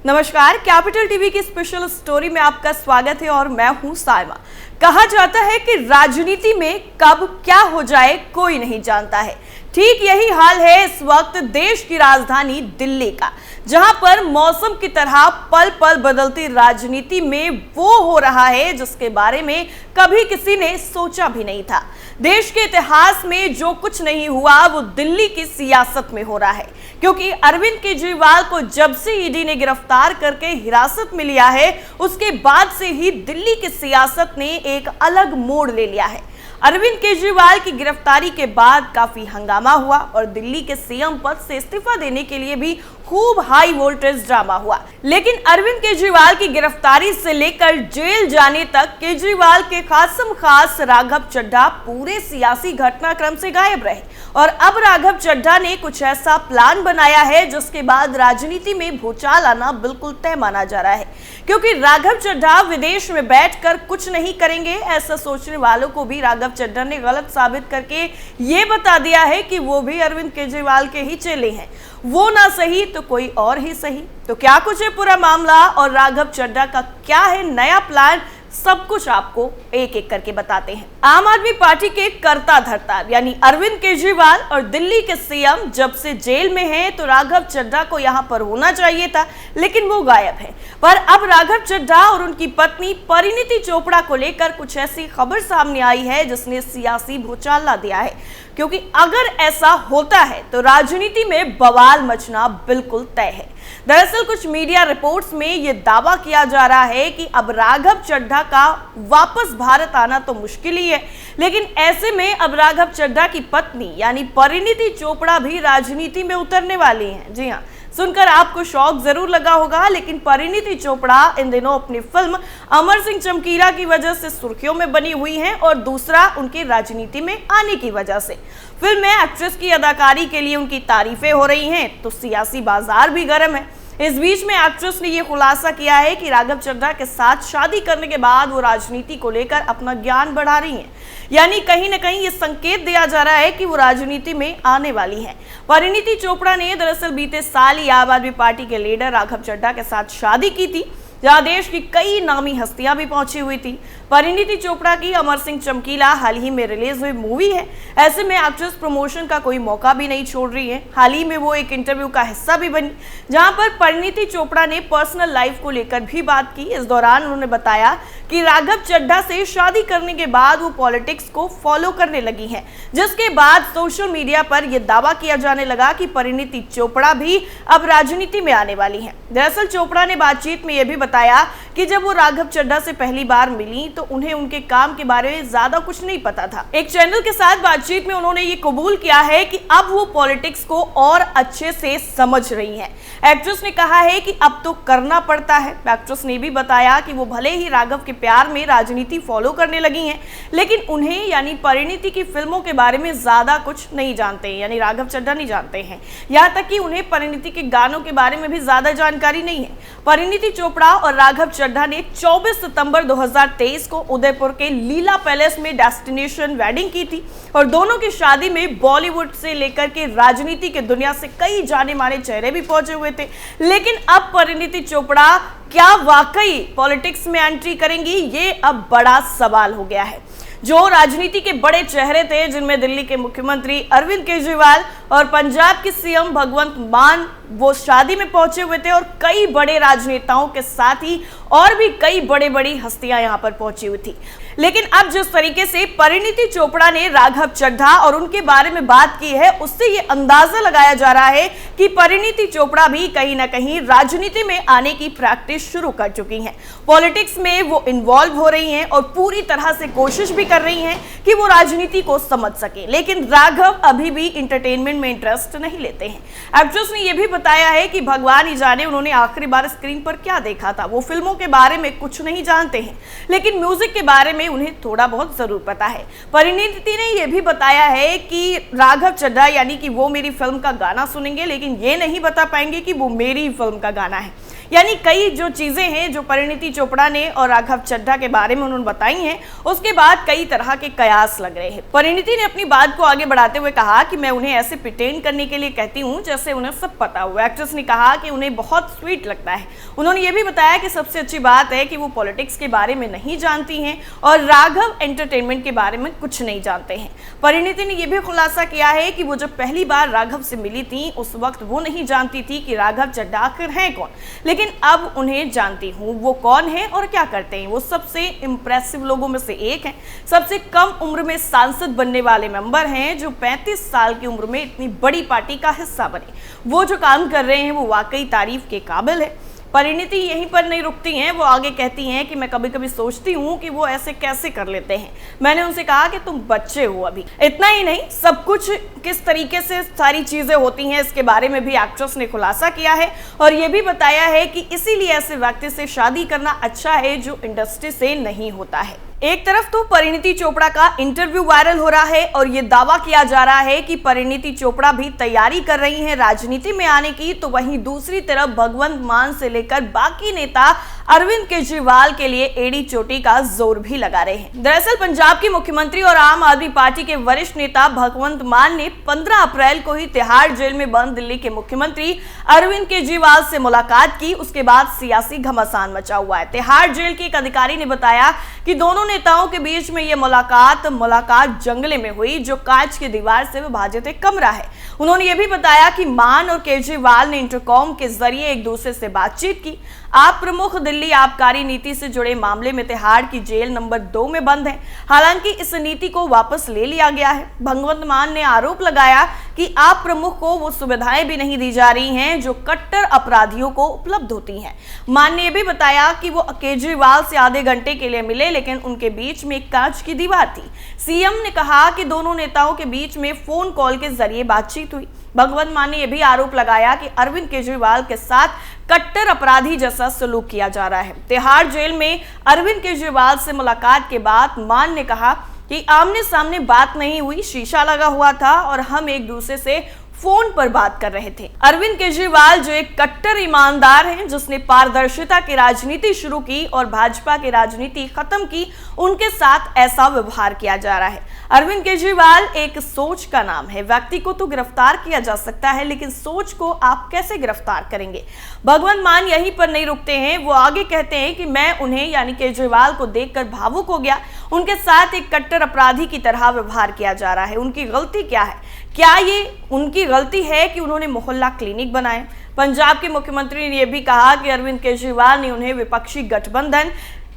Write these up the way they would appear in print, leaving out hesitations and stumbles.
नमस्कार, capital TV की special story में आपका स्वागत है और मैं हूं साइमा। कहा जाता है कि राजनीति में कब क्या हो जाए कोई नहीं जानता है। ठीक यही हाल है इस वक्त देश की राजधानी दिल्ली का, जहां पर मौसम की तरह पल पल बदलती राजनीति में वो हो रहा है जिसके बारे में कभी किसी ने सोचा भी नहीं था। देश के इतिहास में जो कुछ नहीं हुआ वो दिल्ली की सियासत में हो रहा है, क्योंकि अरविंद केजरीवाल को जब से ईडी ने गिरफ्तार करके हिरासत में लिया है, उसके बाद से ही दिल्ली की सियासत ने एक अलग मोड़ ले लिया है। अरविंद केजरीवाल की गिरफ्तारी के बाद काफी हंगामा हुआ और दिल्ली के सीएम पद से इस्तीफा देने के लिए भी खूब हाई वोल्टेज ड्रामा हुआ। लेकिन अरविंद केजरीवाल की गिरफ्तारी से लेकर जेल जाने तक केजरीवाल के खासम खास राघव चड्ढा पूरे सियासी घटनाक्रम से गायब रहे और अब राघव चड्ढा ने कुछ ऐसा प्लान बनाया है जिसके बाद राजनीति में भूचाल आना बिल्कुल तय माना जा रहा है, क्योंकि राघव चड्ढा विदेश में बैठकर कुछ नहीं करेंगे। ऐसा सोचने वालों को भी राघव चड्ढा ने गलत साबित करके ये बता दिया है कि वो भी अरविंद केजरीवाल के ही चेले हैं, वो ना सही तो कोई और ही सही। तो क्या कुछ है पूरा मामला और राघव चड्ढा का क्या है नया प्लान, सब कुछ आपको एक एक करके बताते हैं। आम आदमी पार्टी के कर्ता धर्ता यानी अरविंद केजरीवाल और दिल्ली के सीएम जब से जेल में हैं, तो राघव चड्ढा को यहां पर होना चाहिए था, लेकिन वो गायब है। पर अब राघव चड्ढा और उनकी पत्नी परिणीति चोपड़ा को लेकर कुछ ऐसी खबर सामने आई है जिसने सियासी भूचाल ला दिया है, क्योंकि अगर ऐसा होता है तो राजनीति में बवाल मचना बिल्कुल तय है। दरअसल कुछ मीडिया रिपोर्ट्स में यह दावा किया जा रहा है कि अब राघव चड्ढा का वापस भारत आना तो मुश्किल ही है, लेकिन ऐसे में अब राघव चड्ढा की पत्नी यानी परिणीति चोपड़ा भी राजनीति में उतरने वाली हैं। जी हाँ, सुनकर आपको शौक जरूर लगा होगा, लेकिन परिणीति चोपड़ा इन दिनों अपनी फिल्म अमर सिंह चमकीला की वजह से सुर्खियों में बनी हुई हैं और दूसरा उनके राजनीति में आने की वजह से। फिल्म में एक्ट्रेस की अदाकारी के लिए उनकी तारीफें हो रही हैं, तो सियासी बाजार भी गर्म है। इस बीच में एक्ट्रेस ने यह खुलासा किया है कि राघव चड्ढा के साथ शादी करने के बाद वो राजनीति को लेकर अपना ज्ञान बढ़ा रही हैं, यानी कहीं ना कहीं ये संकेत दिया जा रहा है कि वो राजनीति में आने वाली हैं। परिणीति चोपड़ा ने दरअसल बीते साल ही आम आदमी पार्टी के लीडर राघव चड्ढा के साथ शादी की थी, जहां देश की कई नामी हस्तियां भी पहुंची हुई थी। परिणीति चोपड़ा की अमर सिंह चमकीला हाल ही में रिलीज हुई मूवी है। ऐसे में एक्ट्रेस प्रमोशन का कोई मौका भी नहीं छोड़ रही है। हाल ही में वो एक इंटरव्यू का हिस्सा भी बनी, जहां पर परिणीति चोपड़ा ने पर्सनल लाइफ को लेकर भी बात की। इस दौरान उन्होंने बताया कि राघव चड्ढा से शादी करने के बाद वो पॉलिटिक्स को फॉलो करने लगी हैं, जिसके बाद सोशल मीडिया पर यह दावा किया जाने लगा कि परिणीति चोपड़ा भी अब राजनीति में आने वाली हैं। दरअसल चोपड़ा ने बातचीत में यह भी बताया कि जब वो राघव चड्ढा से पहली बार मिली तो उन्हें उनके काम के बारे में ज्यादा कुछ नहीं पता था। एक चैनल के साथ बातचीत में उन्होंने ये कबूल किया है कि अब वो पॉलिटिक्स को और अच्छे से समझ रही हैं। एक्ट्रेस ने कहा है कि अब तो करना पड़ता है। एक्ट्रेस ने भी बताया कि वो भले ही राघव के प्यार में राजनीति फॉलो करने लगी हैं, लेकिन उन्हें यानी परिणीति की फिल्मों के बारे में ज्यादा कुछ नहीं जानते, यानी राघव चड्ढा नहीं जानते हैं। यहाँ तक कि उन्हें परिणीति के गानों के बारे में भी ज्यादा जानकारी नहीं है। परिणीति चोपड़ा और राघव चड्ढा ने 24 सितंबर 2023 को उदयपुर के लीला पैलेस में डेस्टिनेशन वेडिंग की थी और दोनों की शादी में बॉलीवुड से लेकर के राजनीति के दुनिया से कई जाने माने चेहरे भी पहुंचे हुए थे। लेकिन अब परिणीति चोपड़ा क्या वाकई पॉलिटिक्स में एंट्री करेंगी, ये अब बड़ा सवाल हो गया है। जो राजनीति के बड़े चेहरे थे, जिनमें दिल्ली के मुख्यमंत्री अरविंद केजरीवाल और पंजाब के सीएम भगवंत मान, वो शादी में पहुंचे हुए थे और कई बड़े राजनेताओं के साथ ही और भी कई बड़ी बड़ी हस्तियां यहां पर पहुंची हुई थी। लेकिन अब जिस तरीके से परिणीति चोपड़ा ने राघव चड्ढा और उनके बारे में बात की है, उससे ये अंदाजा लगाया जा रहा है कि परिणीति चोपड़ा भी कहीं ना कहीं राजनीति में आने की प्रैक्टिस शुरू कर चुकी हैं। पॉलिटिक्स में वो इन्वॉल्व हो रही हैं और पूरी तरह से कोशिश भी कर रही हैं कि वो राजनीति को समझ सके। लेकिन राघव अभी भी इंटरटेनमेंट में इंटरेस्ट नहीं लेते हैं। एक्ट्रेस ने यह भी बताया है कि भगवान ही जाने उन्होंने आखिरी बार स्क्रीन पर क्या देखा था। वो फिल्मों के बारे में कुछ नहीं जानते हैं, लेकिन म्यूजिक के बारे में उन्हें थोड़ा बहुत जरूर पता है। परिणीति ने यह भी बताया है कि राघव चड्ढा यानी कि वो मेरी फिल्म का गाना सुनेंगे, लेकिन ये नहीं बता पाएंगे कि वो मेरी फिल्म का गाना है। यानी कई जो चीजें हैं जो परिणीति चोपड़ा ने और राघव चड्ढा के बारे में उन्होंने बताई हैं, उसके बाद कई तरह के कयास लग रहे हैं। परिणीति ने अपनी बात को आगे बढ़ाते हुए कहा कि मैं उन्हें ऐसे प्रिटेंड करने के लिए कहती हूं जैसे उन्हें सब पता हो। एक्ट्रेस ने कहा कि उन्हें बहुत स्वीट लगता है। उन्होंने ये भी बताया कि सबसे अच्छी बात है कि वो पॉलिटिक्स के बारे में नहीं जानती हैं और राघव एंटरटेनमेंट के बारे में कुछ नहीं जानते हैं। परिणीति ने यह भी खुलासा किया है कि वो जब पहली बार राघव से मिली थी उस वक्त वो नहीं जानती थी कि राघव चड्ढा आखिर हैं कौन, लेकिन अब उन्हें जानती हूँ। वो कौन है और क्या करते हैं। वो सबसे इंप्रेसिव लोगों में से एक हैं, सबसे कम उम्र में सांसद बनने वाले मेंबर हैं जो 35 साल की उम्र में इतनी बड़ी पार्टी का हिस्सा बने। वो जो काम कर रहे हैं वो वाकई तारीफ के काबिल है। परिणीति यहीं पर नहीं रुकती हैं, वो आगे कहती हैं कि मैं कभी कभी सोचती हूँ कि वो ऐसे कैसे कर लेते हैं। मैंने उनसे कहा कि तुम बच्चे हो अभी। इतना ही नहीं, सब कुछ किस तरीके से सारी चीजें होती हैं इसके बारे में भी एक्ट्रेस ने खुलासा किया है और ये भी बताया है कि इसीलिए ऐसे व्यक्ति से शादी करना अच्छा है जो इंडस्ट्री से नहीं होता है। एक तरफ तो परिणीति चोपड़ा का इंटरव्यू वायरल हो रहा है और ये दावा किया जा रहा है कि परिणीति चोपड़ा भी तैयारी कर रही हैं राजनीति में आने की, तो वहीं दूसरी तरफ भगवंत मान से लेकर बाकी नेता अरविंद केजरीवाल के लिए एड़ी चोटी का जोर भी लगा रहे हैं। दरअसल पंजाब के मुख्यमंत्री और आम आदमी पार्टी के वरिष्ठ नेता भगवंत मान ने 15 अप्रैल को ही तिहाड़ जेल में बंद दिल्ली के मुख्यमंत्री अरविंद केजरीवाल से मुलाकात की। उसके बाद सियासी घमासान मचा हुआ है। तिहाड़ जेल के एक अधिकारी ने बताया कि दोनों नेताओं के बीच में यह मुलाकात जंगले में हुई जो कांच की दीवार से विभाजित एक कमरा है। उन्होंने ये भी बताया कि मान और केजरीवाल ने इंटरकॉम के जरिए एक दूसरे से बातचीत की। आप प्रमुख दिल्ली आबकारी नीति से जुड़े मामले में तिहाड़ की जेल नंबर 2 में बंद है। हालांकि इस नीति को वापस ले लिया गया है। भगवंत मान ने आरोप लगाया कि आप प्रमुख को वो सुविधाएं भी नहीं दी जा रही हैं जो कट्टर अपराधियों को उपलब्ध होती हैं। मान ने यह भी बताया कि वो केजरीवाल से आधे घंटे के लिए मिले, लेकिन उनके बीच में एक कांच की दीवार थी। सीएम ने कहा कि दोनों नेताओं के बीच में फोन कॉल के जरिए बातचीत हुई। भगवंत मान ने यह भी आरोप लगाया कि अरविंद केजरीवाल के साथ कट्टर अपराधी जैसा सलूक किया जा रहा है। तिहाड़ जेल में अरविंद केजरीवाल से मुलाकात के बाद मान ने कहा कि आमने सामने बात नहीं हुई, शीशा लगा हुआ था और हम एक दूसरे से फोन पर बात कर रहे थे। अरविंद केजरीवाल जो एक कट्टर ईमानदार हैं, जिसने पारदर्शिता की राजनीति शुरू की और भाजपा की राजनीति खत्म की, उनके साथ ऐसा व्यवहार किया जा रहा है। अरविंद केजरीवाल एक सोच का नाम है। व्यक्ति को तो गिरफ्तार किया जा सकता है, लेकिन सोच को आप कैसे गिरफ्तार करेंगे। भगवंत मान यहीं पर नहीं रुकते हैं। वो आगे कहते हैं कि मैं उन्हें यानी केजरीवाल को देखकर भावुक हो गया। उनके साथ एक कट्टर अपराधी की तरह व्यवहार किया जा रहा है। उनकी गलती क्या है? क्या ये उनकी गलती है कि उन्होंने मोहल्ला क्लिनिक बनाए? पंजाब के मुख्यमंत्री ने यह भी कहा कि अरविंद केजरीवाल ने उन्हें विपक्षी गठबंधन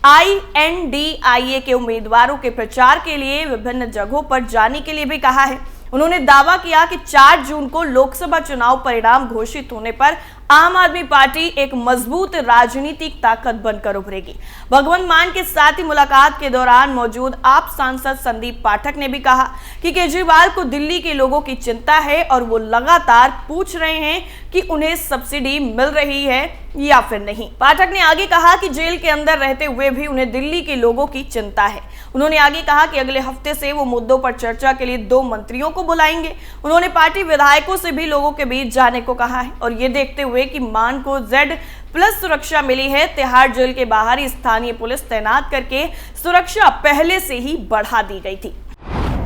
INDIA के उम्मीदवारों के प्रचार के लिए विभिन्न जगहों पर जाने के लिए भी कहा है। उन्होंने दावा किया कि 4 जून को लोकसभा चुनाव परिणाम घोषित होने पर आम आदमी पार्टी एक मजबूत राजनीतिक ताकत बनकर उभरेगी। भगवंत मान के साथ ही मुलाकात के दौरान मौजूद आप सांसद संदीप पाठक ने भी कहा कि केजरीवाल को दिल्ली के लोगों की चिंता है और वो लगातार पूछ रहे हैं कि उन्हें सब्सिडी मिल रही है या फिर नहीं। पाठक ने आगे कहा कि जेल के अंदर रहते हुए भी उन्हें दिल्ली के लोगों की चिंता है। उन्होंने आगे कहा कि अगले हफ्ते से वो मुद्दों पर चर्चा के लिए 2 मंत्रियों को बुलाएंगे। उन्होंने पार्टी विधायकों से भी लोगों के बीच जाने को कहा है और ये देखते हुए कि मान को Z+ सुरक्षा मिली है, तिहाड़ जेल के बाहर ही स्थानीय पुलिस तैनात करके सुरक्षा पहले से ही बढ़ा दी गई थी।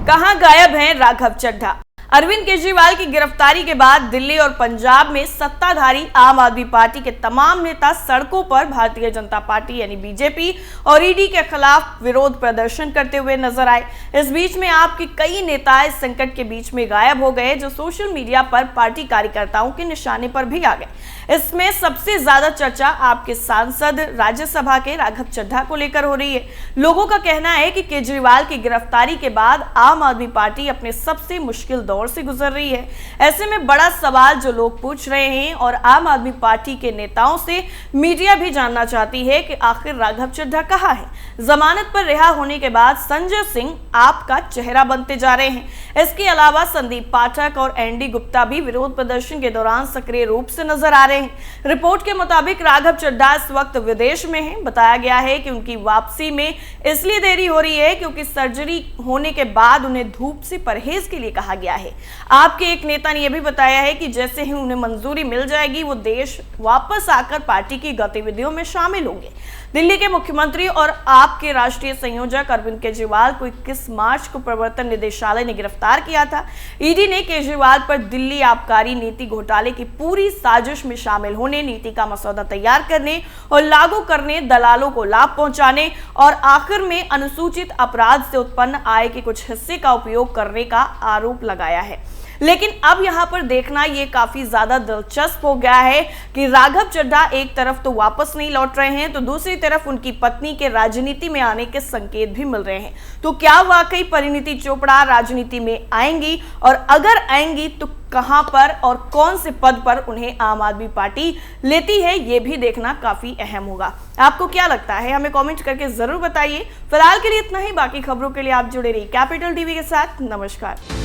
कहां गायब हैं राघव चड्ढा? अरविंद केजरीवाल की गिरफ्तारी के बाद दिल्ली और पंजाब में सत्ताधारी आम आदमी पार्टी के तमाम नेता सड़कों पर भारतीय जनता पार्टी यानी बीजेपी और ईडी के खिलाफ विरोध प्रदर्शन करते हुए नजर आए। इस बीच में आपके कई नेता इस संकट के बीच में गायब हो गए, जो सोशल मीडिया पर पार्टी कार्यकर्ताओं के निशाने पर भी आ गए। इसमें सबसे ज्यादा चर्चा आपके सांसद राज्यसभा के राघव चड्ढा को लेकर हो रही है। लोगों का कहना है कि केजरीवाल की गिरफ्तारी के बाद आम आदमी पार्टी अपने सबसे मुश्किल दौर से गुजर रही है। ऐसे में बड़ा सवाल जो लोग पूछ रहे हैं और आम आदमी पार्टी के नेताओं से मीडिया भी जानना चाहती है कि आखिर राघव चड्ढा कहां है। जमानत पर रिहा होने के बाद संजय सिंह आपका चेहरा बनते जा रहे हैं। इसके अलावा संदीप पाठक और एनडी गुप्ता भी विरोध प्रदर्शन के दौरान सक्रिय रूप से नजर आ रहे हैं। रिपोर्ट के मुताबिक राघव चड्ढा इस वक्त विदेश में हैं। बताया गया है कि उनकी वापसी में इसलिए देरी हो रही है क्योंकि सर्जरी होने के बाद उन्हें धूप से परहेज के लिए कहा गया है। आपके एक नेता ने यह भी बताया है कि जैसे ही उन्हें मंजूरी मिल जाएगी वो देश वापस आकर पार्टी की गतिविधियों में शामिल होंगे। दिल्ली के मुख्यमंत्री और आपके राष्ट्रीय संयोजक अरविंद केजरीवाल को 21 मार्च को प्रवर्तन निदेशालय ने गिरफ्तार किया था। ईडी ने केजरीवाल पर दिल्ली आबकारी नीति घोटाले की पूरी साजिश में शामिल होने, नीति का मसौदा तैयार करने और लागू करने, दलालों को लाभ पहुंचाने और आखिर में अनुसूचित अपराध से उत्पन्न आय के कुछ हिस्से का उपयोग करने का आरोप लगाया है। लेकिन अब यहां पर देखना ये काफी ज्यादा दिलचस्प हो गया है कि राघव चड्ढा एक तरफ तो वापस नहीं लौट रहे हैं तो दूसरी तरफ उनकी पत्नी के राजनीति में आने के संकेत भी मिल रहे हैं। तो क्या वाकई परिणीति चोपड़ा राजनीति में आएंगी, और अगर आएंगी तो कहां पर और कौन से पद पर उन्हें आम आदमी पार्टी लेती है, ये भी देखना काफी अहम होगा। आपको क्या लगता है, हमें कमेंट करके जरूर बताइए। फिलहाल के लिए इतना ही। बाकी खबरों के लिए आप जुड़े रहिए कैपिटल टीवी के साथ। नमस्कार।